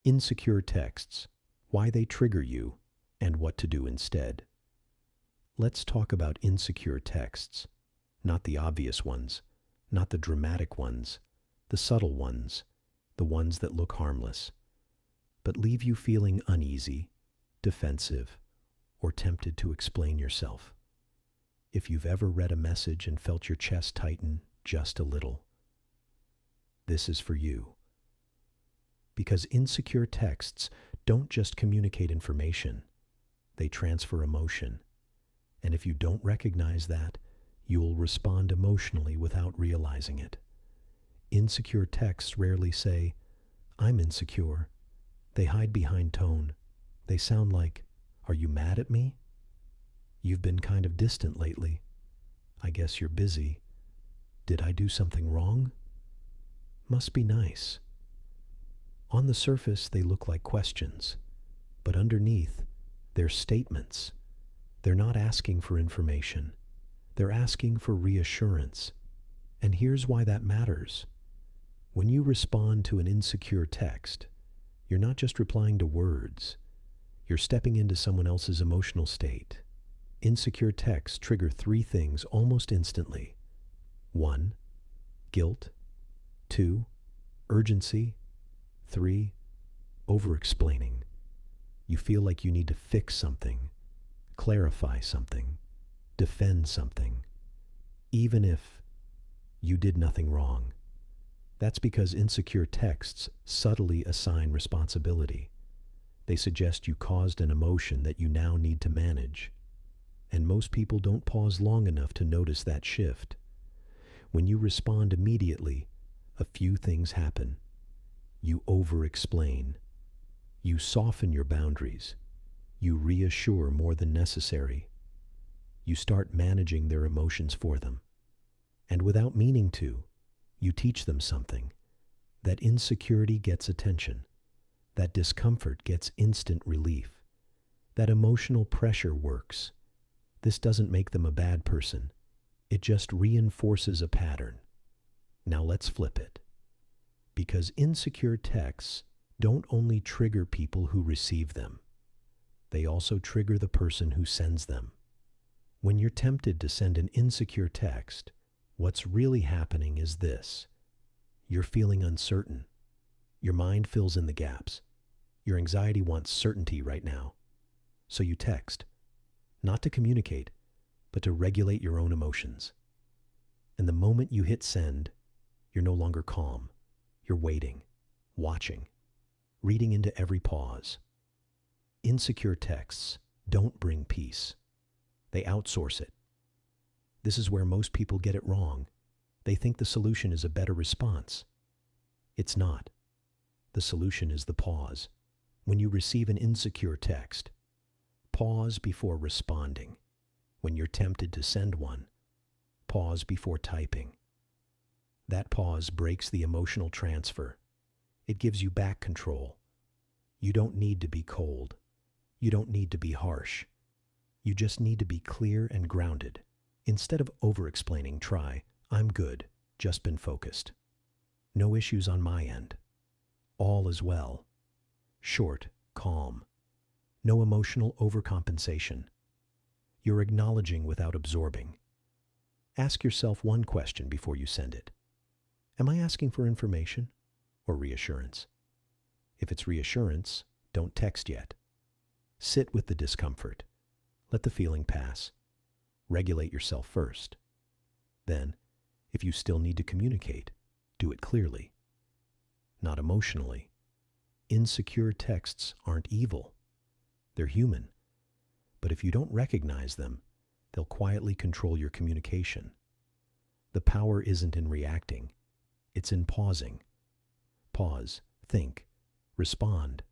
Insecure texts, why they trigger you, and what to do instead. Let's talk about insecure texts, not the obvious ones, not the dramatic ones, the subtle ones, the ones that look harmless, but leave you feeling uneasy, defensive, or tempted to explain yourself. If you've ever read a message and felt your chest tighten just a little, this is for you. Because insecure texts don't just communicate information, they transfer emotion. And if you don't recognize that, you'll respond emotionally without realizing it. Insecure texts rarely say, "I'm insecure." They hide behind tone. They sound like, "Are you mad at me? You've been kind of distant lately. I guess you're busy. Did I do something wrong? Must be nice." On the surface, they look like questions, but underneath, they're statements. They're not asking for information. They're asking for reassurance. And here's why that matters. When you respond to an insecure text, you're not just replying to words. You're stepping into someone else's emotional state. Insecure texts trigger three things almost instantly. 1. Guilt. 2. Urgency. 3. Over-explaining. You feel like you need to fix something, clarify something, defend something, even if you did nothing wrong. That's because insecure texts subtly assign responsibility. They suggest you caused an emotion that you now need to manage. And most people don't pause long enough to notice that shift. When you respond immediately, a few things happen. You over-explain. You soften your boundaries. You reassure more than necessary. You start managing their emotions for them. And without meaning to, you teach them something. That insecurity gets attention. That discomfort gets instant relief. That emotional pressure works. This doesn't make them a bad person. It just reinforces a pattern. Now let's flip it. Because insecure texts don't only trigger people who receive them. They also trigger the person who sends them. When you're tempted to send an insecure text, what's really happening is this. You're feeling uncertain. Your mind fills in the gaps. Your anxiety wants certainty right now. So you text, not to communicate, but to regulate your own emotions. And the moment you hit send, you're no longer calm. You're waiting, watching, reading into every pause. Insecure texts don't bring peace. They outsource it. This is where most people get it wrong. They think the solution is a better response. It's not. The solution is the pause. When you receive an insecure text, pause before responding. When you're tempted to send one, pause before typing. That pause breaks the emotional transfer. It gives you back control. You don't need to be cold. You don't need to be harsh. You just need to be clear and grounded. Instead of over-explaining, try, "I'm good, just been focused. No issues on my end. All is well." Short, calm. No emotional overcompensation. You're acknowledging without absorbing. Ask yourself one question before you send it. Am I asking for information or reassurance? If it's reassurance, don't text yet. Sit with the discomfort. Let the feeling pass. Regulate yourself first. Then, if you still need to communicate, do it clearly, not emotionally. Insecure texts aren't evil. They're human. But if you don't recognize them, they'll quietly control your communication. The power isn't in reacting. It's in pausing. Pause, think, respond,